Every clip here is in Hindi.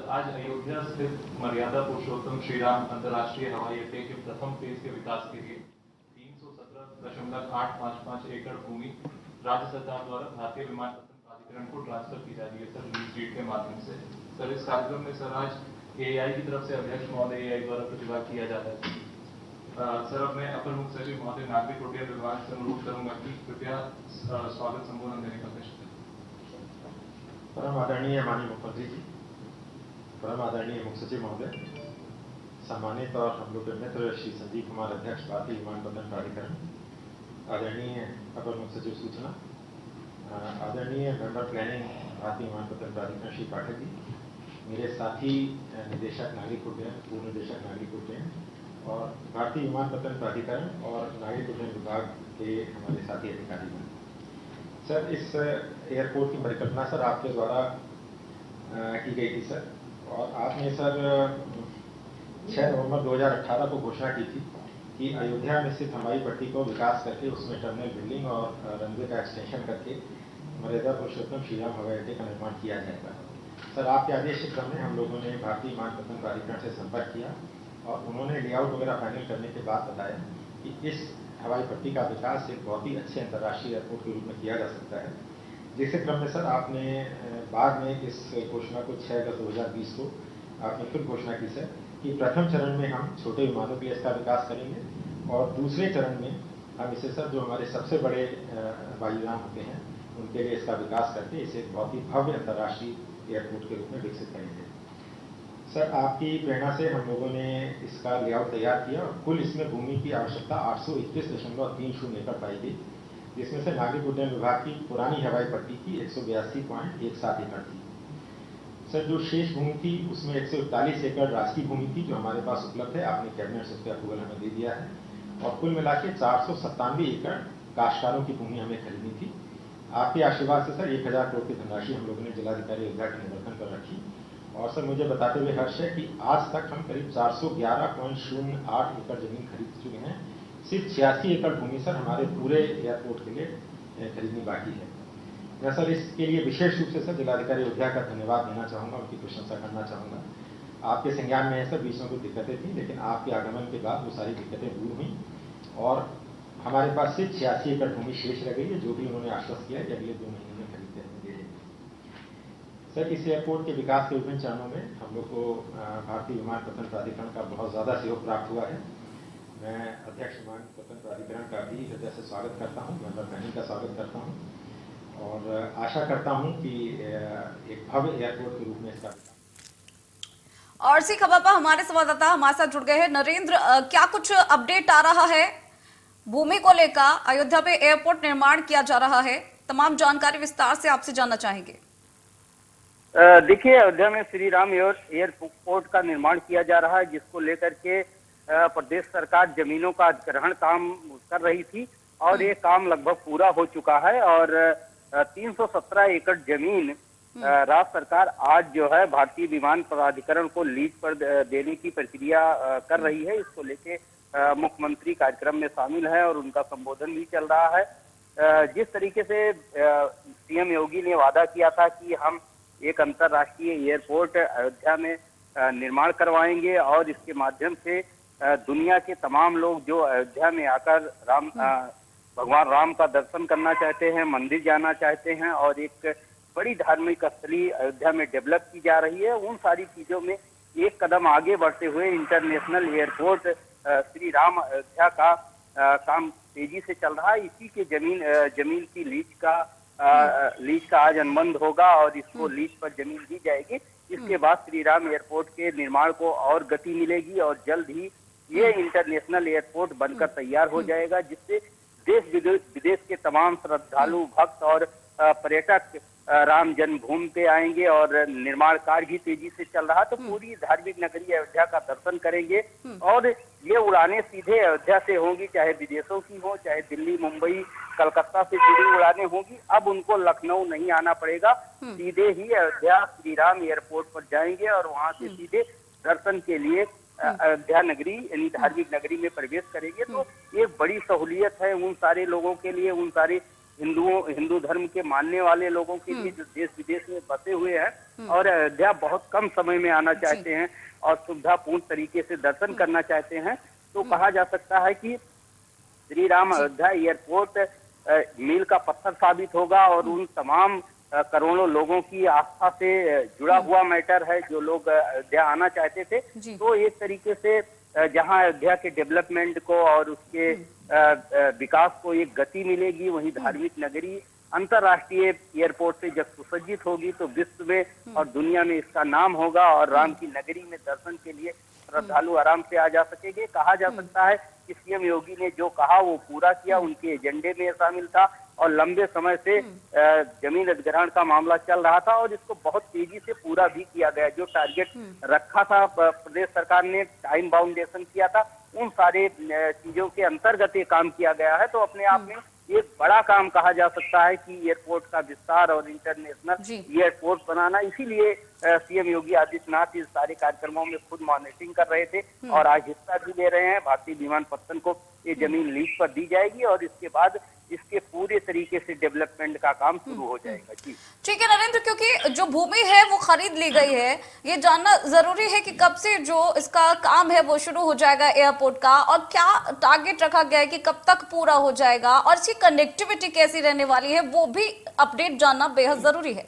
आज अयोध्या स्थित मर्यादा पुरुषोत्तम श्री राम अंतर्राष्ट्रीय हवाई अड्डे के प्रथम फेज के विकास के लिए 317.855 एकड़ भूमि राज्य सरकार द्वारा भारतीय विमानपत्तन प्राधिकरण को ट्रांसफर की जा रही है सर, लीज डीड के माध्यम से। सर, इस कार्यक्रम में सर आज एआई की तरफ से अध्यक्ष महोदय एआई द्वारा प्रतिभाग किया जाता है। सर, अब मैं अपर मुख्य सचिव महोदय नागरिक उड्डयन विभाग से अनुरोध करूंगा कि कृपया स्वागत संबोधन देने का प्रश्न। परम आदरणीय माननीय मुख्यमंत्री जी, परम आदरणीय मुख्य सचिव महोदय, सम्मानित और हम लोग के मित्र श्री संजीव कुमार अध्यक्ष भारतीय विमानपत्तन प्राधिकरण, आदरणीय अपर मुख्य सचिव सूचना, आदरणीय मेंबर प्लानिंग भारतीय विमानपत्तन प्राधिकरण श्री पाठक जी, मेरे साथी निदेशक नागरिक उड्डयन, पूर्व निदेशक नागरिक उड्डयन और भारतीय विमानपत्तन प्राधिकरण और नागरिक उड्डयन विभाग के हमारे साथी अधिकारी। सर, इस एयरपोर्ट की परिकल्पना सर आपके द्वारा की गई थी सर, और आपने सर 6 नवंबर 2018 को घोषणा की थी कि अयोध्या में स्थित हवाई पट्टी को विकास करके उसमें टर्मिनल बिल्डिंग और रनवे का एक्सटेंशन करके मर्यादा पुरुषोत्तम श्री राम हवाई अड्डे का निर्माण किया जाएगा। सर, आपके आदेश के क्रम में हम लोगों ने भारतीय विमानपत्तन प्राधिकरण से संपर्क किया और उन्होंने लेआउट वगैरह फाइनल करने के बाद बताया कि इस हवाई पट्टी का विकास एक बहुत ही अच्छे अंतर्राष्ट्रीय एयरपोर्ट के रूप में किया जा सकता है। जिसके क्रम में सर आपने बाद में इस घोषणा को 6/10/2020 को आपने फिर घोषणा की सर कि प्रथम चरण में हम छोटे विमानों के लिए इसका विकास करेंगे और दूसरे चरण में हम इसे सर जो हमारे सबसे बड़े वायुयान होते हैं उनके लिए इसका विकास करके इसे एक बहुत ही भव्य अंतर्राष्ट्रीय एयरपोर्ट के रूप में विकसित करेंगे। सर, आपकी प्रेरणा से हम लोगों ने इसका लेआउट तैयार किया और कुल इसमें भूमि की आवश्यकता 821.30 एकड़ पाई गई, जिसमें से नागरिक उड्डयन विभाग की पुरानी हवाई पट्टी की 182.17 एकड़ थी। सर, जो शेष भूमि थी उसमें 141 एकड़ राजकीय भूमि थी जो हमारे पास उपलब्ध है, आपने कैबिनेट से उसका अप्रूवल हमें दे दिया है, और कुल मिला के 497 एकड़ काश्तकारों की भूमि हमें खरीदनी थी। आपके आशीर्वाद से सर 1000 करोड़ की धनराशि हम लोगों ने जिलाधिकारी अयोध्या के निवर्तन पर रखी, और सर मुझे बताते हुए हर्ष है कि आज तक हम करीब 411.08 एकड़ जमीन खरीद चुके हैं। सिर्फ 86 एकड़ भूमि सर हमारे पूरे एयरपोर्ट के लिए खरीदनी बाकी है। मैं सर इसके लिए विशेष रूप से सर जिलाधिकारी अयोध्या का धन्यवाद देना चाहूँगा, उनकी प्रशंसा करना चाहूँगा। आपके संज्ञान में है सर बीच में कुछ दिक्कतें थी, लेकिन आपके आगमन के बाद वो सारी दिक्कतें दूर हुई और हमारे पास सिर्फ 86 एकड़ भूमि शेष रह गई है, जो भी उन्होंने आश्वस्त किया कि अगले 2 महीने में खरीदते हैं दे देंगे। सर, इस एयरपोर्ट के विकास के विभिन्न चरणों में हम लोग को भारतीय विमानपत्तन प्राधिकरण का बहुत ज़्यादा सहयोग प्राप्त हुआ है। मैं अध्यक्ष विमानपत्तन प्राधिकरण का भी हृदय से स्वागत करता हूँ, मेंबर प्लानिंग का स्वागत करता हूँ और आशा करता हूँ कि एक भव्य एयरपोर्ट के रूप में इसका। और सी खबर पर हमारे संवाददाता हमारे साथ जुड़ गए हैं नरेंद्र। क्या कुछ अपडेट आ रहा है भूमि को लेकर? अयोध्या में एयरपोर्ट निर्माण किया जा रहा है, तमाम जानकारी विस्तार से आपसे जानना चाहेंगे। देखिए, अयोध्या में श्री राम एयरपोर्ट का निर्माण किया जा रहा है, जिसको लेकर के प्रदेश सरकार जमीनों का अधिग्रहण काम कर रही थी और ये काम लगभग पूरा हो चुका है और 317 एकड़ जमीन राज्य सरकार आज जो है भारतीय विमान प्राधिकरण को लीज पर देने की प्रक्रिया कर रही है। इसको लेके मुख्यमंत्री कार्यक्रम में शामिल है और उनका संबोधन भी चल रहा है। जिस तरीके से सीएम योगी ने वादा किया था कि हम एक अंतर्राष्ट्रीय एयरपोर्ट अयोध्या में निर्माण करवाएंगे और इसके माध्यम से दुनिया के तमाम लोग जो अयोध्या में आकर भगवान राम का दर्शन करना चाहते हैं, मंदिर जाना चाहते हैं और एक बड़ी धार्मिक स्थली अयोध्या में डेवलप की जा रही है, उन सारी चीजों में एक कदम आगे बढ़ते हुए इंटरनेशनल एयरपोर्ट श्री राम अयोध्या का काम तेजी से चल रहा है। इसी के जमीन की लीज का आज अनुबंध होगा और इसको लीज पर जमीन दी जाएगी। इसके बाद श्री राम एयरपोर्ट के निर्माण को और गति मिलेगी और जल्द ही ये इंटरनेशनल एयरपोर्ट बनकर तैयार हो जाएगा, जिससे देश विदेश के तमाम श्रद्धालु भक्त और पर्यटक राम जन्मभूमि पे आएंगे और निर्माण कार्य भी तेजी से चल रहा, तो पूरी धार्मिक नगरी अयोध्या का दर्शन करेंगे और ये उड़ानें सीधे अयोध्या से होंगी, चाहे विदेशों की हो, चाहे दिल्ली, मुंबई, कलकत्ता से जुड़ी उड़ानें होंगी। अब उनको लखनऊ नहीं आना पड़ेगा, सीधे ही अयोध्या श्री राम एयरपोर्ट पर जाएंगे और वहां से सीधे दर्शन के लिए अयोध्या नगरी यानी धार्मिक नगरी में प्रवेश करेंगे। तो एक बड़ी सहूलियत है उन सारे लोगों के लिए, उन सारे हिंदू धर्म के मानने वाले लोगों के लिए जो देश विदेश में बसे हुए हैं और अयोध्या बहुत कम समय में आना चाहते हैं और सुविधापूर्ण तरीके से दर्शन करना चाहते हैं, तो कहा जा सकता है कि श्री राम अयोध्या एयरपोर्ट मील का पत्थर साबित होगा और उन तमाम करोड़ों लोगों की आस्था से जुड़ा हुआ मैटर है जो लोग अयोध्या आना चाहते थे। तो एक तरीके से जहां अयोध्या के डेवलपमेंट को और उसके विकास को एक गति मिलेगी, वहीं धार्मिक नगरी अंतर्राष्ट्रीय एयरपोर्ट से जब सुसज्जित होगी तो विश्व में और दुनिया में इसका नाम होगा और राम की नगरी में दर्शन के लिए श्रद्धालु आराम से आ जा सकेंगे। कहा जा सकता है कि सीएम योगी ने जो कहा वो पूरा किया, उनके एजेंडे में शामिल था और लंबे समय से जमीन अधिग्रहण का मामला चल रहा था और इसको बहुत तेजी से पूरा भी किया गया। जो टारगेट रखा था प्रदेश सरकार ने, टाइम बाउंडेशन किया था, उन सारे चीजों के अंतर्गत ये काम किया गया है। तो अपने आप में एक बड़ा काम कहा जा सकता है कि एयरपोर्ट का विस्तार और इंटरनेशनल एयरपोर्ट बनाना। इसीलिए सीएम योगी आदित्यनाथ इस सारे कार्यक्रमों में खुद मॉनिटरिंग कर रहे थे और आज हिस्सा भी ले रहे हैं। भारतीय विमानपत्तन को ये जमीन लीज पर दी जाएगी और इसके बाद इसके पूरे तरीके से डेवलपमेंट का काम शुरू हो जाएगा। जी ठीक है नरेंद्र, क्योंकि जो भूमि है वो खरीद ली गई है, ये जानना जरूरी है कि कब से जो इसका काम है वो शुरू हो जाएगा एयरपोर्ट का, और क्या टारगेट रखा गया है कि कब तक पूरा हो जाएगा और इसकी कनेक्टिविटी कैसी रहने वाली है, वो भी अपडेट जानना बेहद जरूरी है।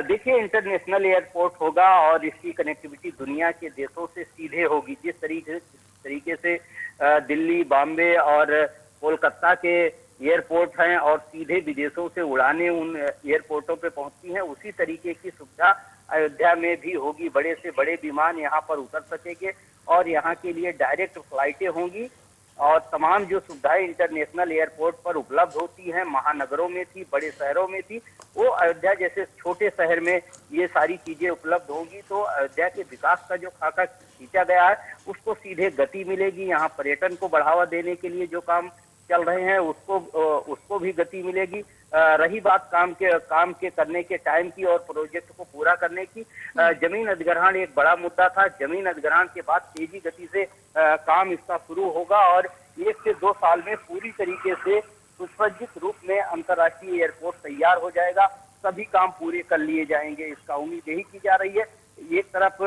देखिए, इंटरनेशनल एयरपोर्ट होगा और इसकी कनेक्टिविटी दुनिया के देशों से सीधे होगी। जिस तरीके से दिल्ली, बॉम्बे और कोलकाता के एयरपोर्ट हैं और सीधे विदेशों से उड़ानें उन एयरपोर्टों पे पहुंचती हैं, उसी तरीके की सुविधा अयोध्या में भी होगी। बड़े से बड़े विमान यहां पर उतर सकेंगे और यहां के लिए डायरेक्ट फ्लाइटें होंगी और तमाम जो सुविधाएं इंटरनेशनल एयरपोर्ट पर उपलब्ध होती हैं, महानगरों में थी, बड़े शहरों में थी, वो अयोध्या जैसे छोटे शहर में ये सारी चीजें उपलब्ध होंगी। तो अयोध्या के विकास का जो खाका खींचा गया है उसको सीधे गति मिलेगी। यहाँ पर्यटन को बढ़ावा देने के लिए जो काम चल रहे हैं उसको भी गति मिलेगी। रही बात काम के करने के टाइम की और प्रोजेक्ट को पूरा करने की, जमीन अधिग्रहण एक बड़ा मुद्दा था। जमीन अधिग्रहण के बाद तेजी गति से काम इसका शुरू होगा और 1 से 2 साल में पूरी तरीके से सुसज्जित रूप में अंतर्राष्ट्रीय एयरपोर्ट तैयार हो जाएगा। सभी काम पूरे कर लिए जाएंगे, इसका उम्मीद यही की जा रही है। एक तरफ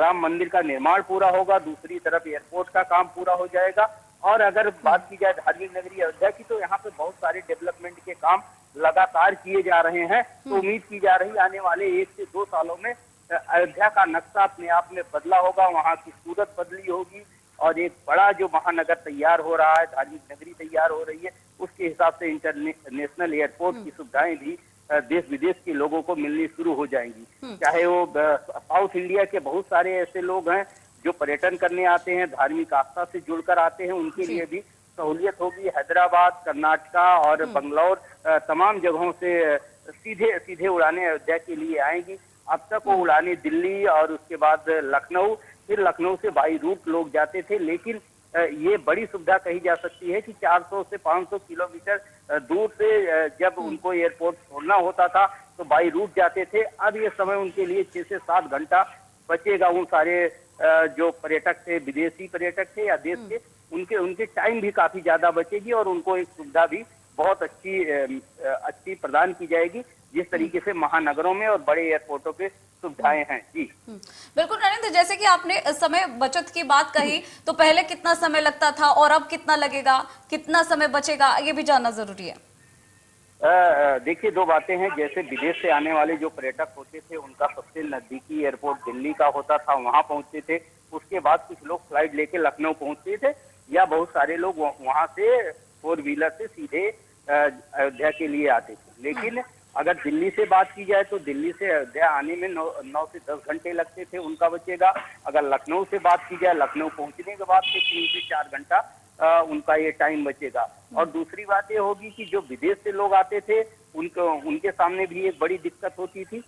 राम मंदिर का निर्माण पूरा होगा, दूसरी तरफ एयरपोर्ट का काम पूरा हो जाएगा। और अगर बात की जाए धार्मिक नगरी अयोध्या की, तो यहाँ पे बहुत सारे डेवलपमेंट के काम लगातार किए जा रहे हैं। तो उम्मीद की जा रही आने वाले 1 से 2 सालों में अयोध्या का नक्शा अपने आप में बदला होगा, वहाँ की सूरत बदली होगी और एक बड़ा जो महानगर तैयार हो रहा है, धार्मिक नगरी तैयार हो रही है, उसके हिसाब से इंटरनेशनल एयरपोर्ट की सुविधाएं भी देश विदेश के लोगों को मिलनी शुरू हो जाएंगी। चाहे वो साउथ इंडिया के बहुत सारे ऐसे लोग हैं जो पर्यटन करने आते हैं, धार्मिक आस्था से जुड़कर आते हैं, उनके लिए भी सहूलियत होगी। हैदराबाद, कर्नाटका और बंगलौर तमाम जगहों से सीधे उड़ाने अयोध्या के लिए आएंगी। अब तक वो उड़ाने दिल्ली और उसके बाद लखनऊ, फिर लखनऊ से बाई रूट लोग जाते थे, लेकिन ये बड़ी सुविधा कही जा सकती है कि 400 से 500 किलोमीटर दूर से जब उनको एयरपोर्ट छोड़ना होता था तो बाई रूट जाते थे। अब ये समय उनके लिए 6 से 7 घंटा बचेगा। उन सारे जो पर्यटक थे, विदेशी पर्यटक थे या देश के, उनके टाइम भी काफी ज्यादा बचेगी और उनको एक सुविधा भी बहुत अच्छी प्रदान की जाएगी, जिस तरीके से महानगरों में और बड़े एयरपोर्टों पे सुविधाएं हैं। जी बिल्कुल नरेंद्र, जैसे कि आपने समय बचत की बात कही, तो पहले कितना समय लगता था और अब कितना लगेगा, कितना समय बचेगा, ये भी जानना जरूरी है। देखिए, 2 बातें हैं। जैसे विदेश से आने वाले जो पर्यटक होते थे उनका सबसे नजदीकी एयरपोर्ट दिल्ली का होता था, वहां पहुंचते थे। उसके बाद कुछ लोग फ्लाइट लेके लखनऊ पहुंचते थे या बहुत सारे लोग वहां से 4 व्हीलर से सीधे अयोध्या के लिए आते थे। लेकिन अगर दिल्ली से बात की जाए तो दिल्ली से अयोध्या आने में 9 से 10 घंटे लगते थे, उनका बचेगा। अगर लखनऊ से बात की जाए, लखनऊ पहुंचने के बाद से 3 से 4 घंटा उनका ये टाइम बचेगा। और दूसरी बात ये होगी कि जो विदेश से लोग आते थे उनके सामने भी एक बड़ी दिक्कत होती थी।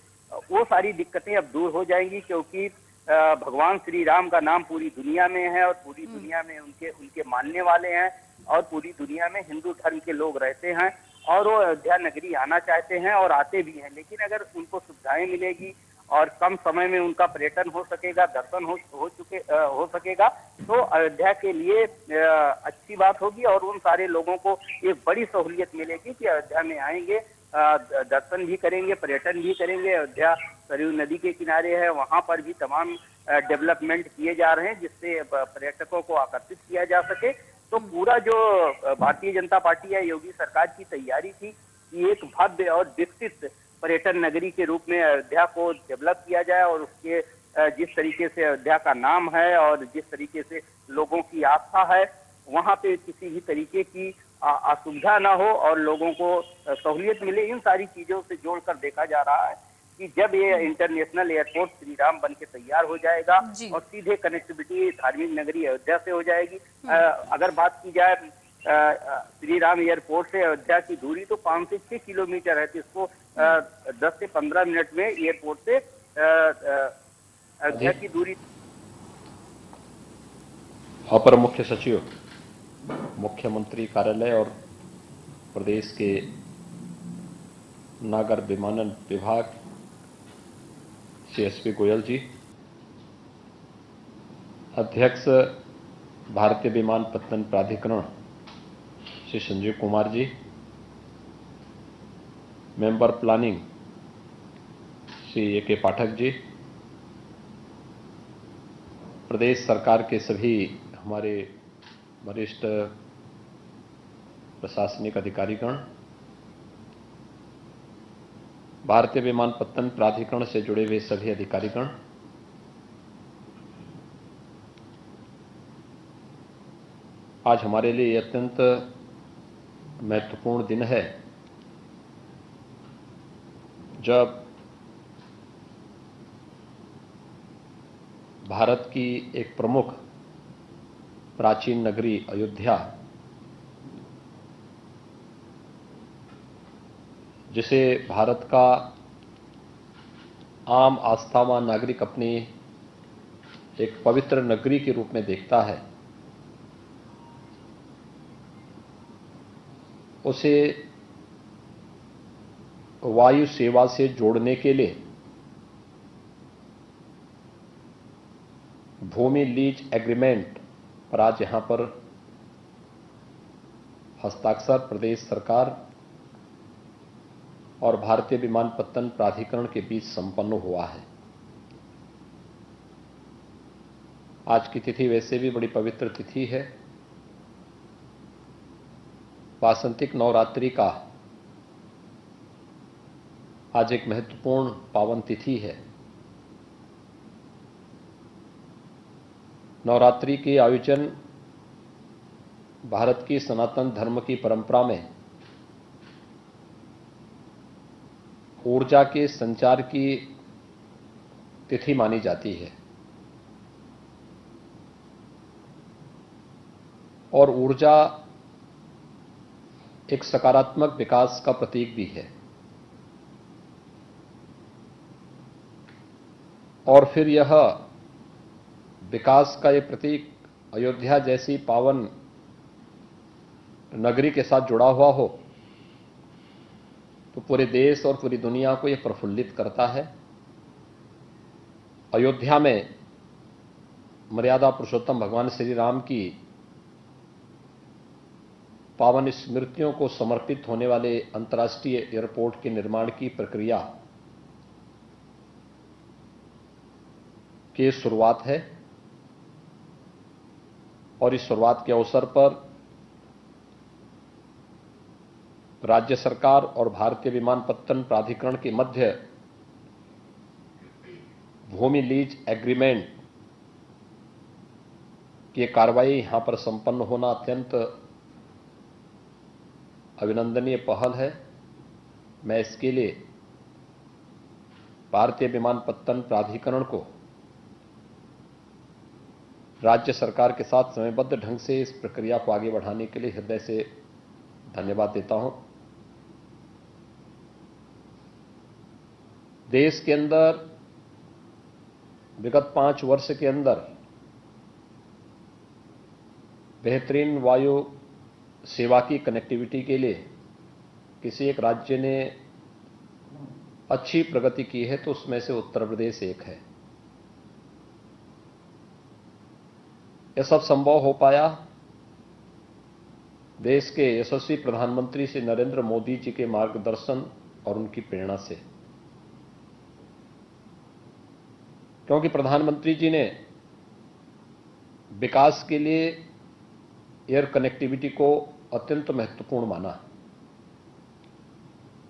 वो सारी दिक्कतें अब दूर हो जाएंगी, क्योंकि भगवान श्री राम का नाम पूरी दुनिया में है और पूरी दुनिया में उनके मानने वाले हैं और पूरी दुनिया में हिंदू धर्म के लोग रहते हैं और वो अयोध्या नगरी आना चाहते हैं और आते भी हैं। लेकिन अगर उनको सुविधाएं मिलेगी और कम समय में उनका पर्यटन हो सकेगा, दर्शन हो सकेगा, तो अयोध्या के लिए अच्छी बात होगी और उन सारे लोगों को एक बड़ी सहूलियत मिलेगी कि अयोध्या में आएंगे, दर्शन भी करेंगे, पर्यटन भी करेंगे। अयोध्या सरयू नदी के किनारे है, वहां पर भी तमाम डेवलपमेंट किए जा रहे हैं जिससे पर्यटकों को आकर्षित किया जा सके। तो पूरा जो भारतीय जनता पार्टी या योगी सरकार की तैयारी थी कि एक भव्य और विकसित पर्यटन नगरी के रूप में अयोध्या को डेवलप किया जाए और उसके जिस तरीके से अयोध्या का नाम है और जिस तरीके से लोगों की आस्था है, वहां पे किसी भी तरीके की असुविधा ना हो और लोगों को सहूलियत मिले। इन सारी चीजों से जोड़कर देखा जा रहा है कि जब ये इंटरनेशनल एयरपोर्ट श्री राम बन के तैयार हो जाएगा और सीधे कनेक्टिविटी धार्मिक नगरी अयोध्या से हो जाएगी। अगर बात की जाए श्री राम एयरपोर्ट से अयोध्या की दूरी तो 5 से 6 किलोमीटर है, तो इसको 10 से 15 मिनट में एयरपोर्ट से अयोध्या की दूरी। अपर मुख्य सचिव मुख्यमंत्री कार्यालय और प्रदेश के नागर विमानन विभाग श्री एसपी गोयल जी, अध्यक्ष भारतीय विमानपत्तन प्राधिकरण Shri Sanjeev Kumar ji, member planning Shri A K. Pathak ji, प्रदेश सरकार के सभी हमारे वरिष्ठ प्रशासनिक अधिकारीगण, भारतीय विमानपत्तन प्राधिकरण से जुड़े हुए सभी अधिकारीगण, आज हमारे लिए अत्यंत महत्वपूर्ण दिन है जब भारत की एक प्रमुख प्राचीन नगरी अयोध्या, जिसे भारत का आम आस्थावान नागरिक अपनी एक पवित्र नगरी के रूप में देखता है, उसे वायु सेवा से जोड़ने के लिए भूमि लीज एग्रीमेंट पर आज यहां पर हस्ताक्षर प्रदेश सरकार और भारतीय विमानपत्तन प्राधिकरण के बीच संपन्न हुआ है। आज की तिथि वैसे भी बड़ी पवित्र तिथि है, वासंतिक नवरात्रि का आज एक महत्वपूर्ण पावन तिथि है। नवरात्रि के आयोजन भारत की सनातन धर्म की परंपरा में ऊर्जा के संचार की तिथि मानी जाती है और ऊर्जा एक सकारात्मक विकास का प्रतीक भी है। और फिर यह विकास का ये प्रतीक अयोध्या जैसी पावन नगरी के साथ जुड़ा हुआ हो तो पूरे देश और पूरी दुनिया को यह प्रफुल्लित करता है। अयोध्या में मर्यादा पुरुषोत्तम भगवान श्री राम की पावन स्मृतियों को समर्पित होने वाले अंतर्राष्ट्रीय एयरपोर्ट के निर्माण की प्रक्रिया की शुरुआत है और इस शुरुआत के अवसर पर राज्य सरकार और भारतीय विमानपत्तन प्राधिकरण के मध्य भूमि लीज एग्रीमेंट की कार्रवाई यहां पर संपन्न होना अत्यंत अभिनंदनीय पहल है। मैं इसके लिए भारतीय विमानपत्तन प्राधिकरण को राज्य सरकार के साथ समयबद्ध ढंग से इस प्रक्रिया को आगे बढ़ाने के लिए हृदय से धन्यवाद देता हूं। देश के अंदर विगत 5 वर्ष के अंदर बेहतरीन वायु सेवा की कनेक्टिविटी के लिए किसी एक राज्य ने अच्छी प्रगति की है तो उसमें से उत्तर प्रदेश एक है। यह सब संभव हो पाया देश के यशस्वी प्रधानमंत्री श्री नरेंद्र मोदी जी के मार्गदर्शन और उनकी प्रेरणा से, क्योंकि प्रधानमंत्री जी ने विकास के लिए एयर कनेक्टिविटी को अत्यंत महत्वपूर्ण माना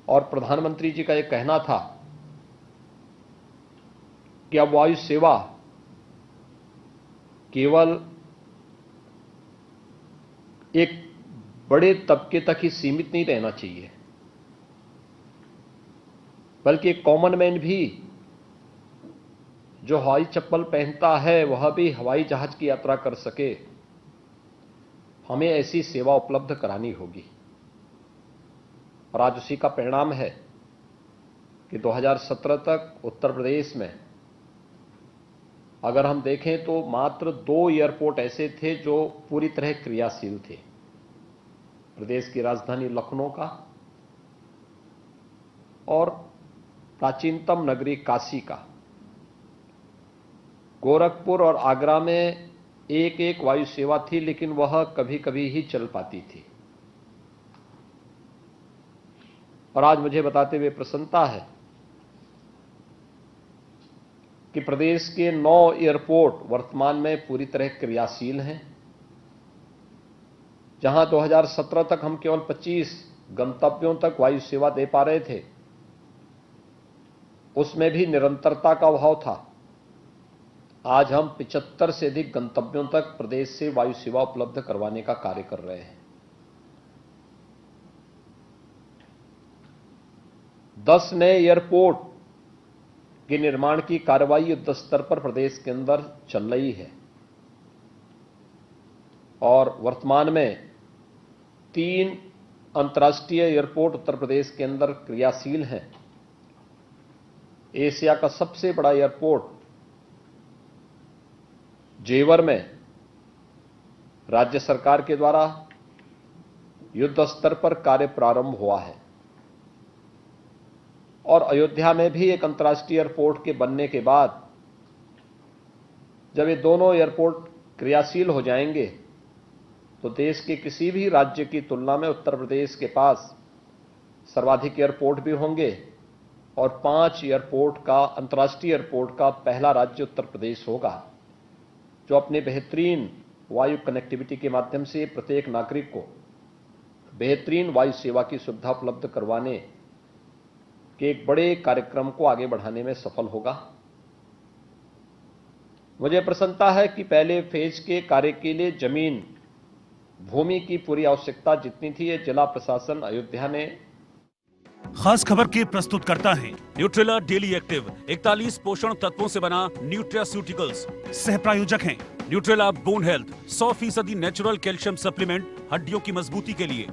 और प्रधानमंत्री जी का यह कहना था कि अब वायु सेवा केवल एक बड़े तबके तक ही सीमित नहीं रहना चाहिए, बल्कि एक कॉमन मैन भी जो हवाई चप्पल पहनता है वह भी हवाई जहाज की यात्रा कर सके, हमें ऐसी सेवा उपलब्ध करानी होगी। और आज उसी का परिणाम है कि 2017 तक उत्तर प्रदेश में अगर हम देखें तो मात्र 2 एयरपोर्ट ऐसे थे जो पूरी तरह क्रियाशील थे। प्रदेश की राजधानी लखनऊ का और प्राचीनतम नगरी काशी का। गोरखपुर और आगरा में एक एक वायु सेवा थी, लेकिन वह कभी कभी ही चल पाती थी। और आज मुझे बताते हुए प्रसन्नता है कि प्रदेश के 9 एयरपोर्ट वर्तमान में पूरी तरह क्रियाशील हैं। जहां 2017 तक हम केवल 25 गंतव्यों तक वायु सेवा दे पा रहे थे, उसमें भी निरंतरता का अभाव था। आज हम 75 से अधिक गंतव्यों तक प्रदेश से वायु सेवा उपलब्ध करवाने का कार्य कर रहे हैं। 10 नए एयरपोर्ट के निर्माण की कार्रवाई युद्ध स्तर पर प्रदेश के अंदर चल रही है और वर्तमान में 3 अंतर्राष्ट्रीय एयरपोर्ट उत्तर प्रदेश के अंदर क्रियाशील हैं। एशिया का सबसे बड़ा एयरपोर्ट जेवर में राज्य सरकार के द्वारा युद्ध स्तर पर कार्य प्रारंभ हुआ है और अयोध्या में भी एक अंतर्राष्ट्रीय एयरपोर्ट के बनने के बाद जब ये दोनों एयरपोर्ट क्रियाशील हो जाएंगे तो देश के किसी भी राज्य की तुलना में उत्तर प्रदेश के पास सर्वाधिक एयरपोर्ट भी होंगे और 5 एयरपोर्ट का अंतर्राष्ट्रीय एयरपोर्ट का पहला राज्य उत्तर प्रदेश होगा, जो अपने बेहतरीन वायु कनेक्टिविटी के माध्यम से प्रत्येक नागरिक को बेहतरीन वायु सेवा की सुविधा उपलब्ध करवाने के एक बड़े कार्यक्रम को आगे बढ़ाने में सफल होगा। मुझे प्रसन्नता है कि पहले फेज के कार्य के लिए जमीन भूमि की पूरी आवश्यकता जितनी थी, ये जिला प्रशासन अयोध्या ने। खास खबर के प्रस्तुतकर्ता हैं न्यूट्रेला डेली एक्टिव 41 पोषण तत्वों से बना न्यूट्रास्यूटिकल्स। सह प्रायोजक हैं Nutrela bone health 100% natural calcium supplement हड्डियों की मजबूती के लिए।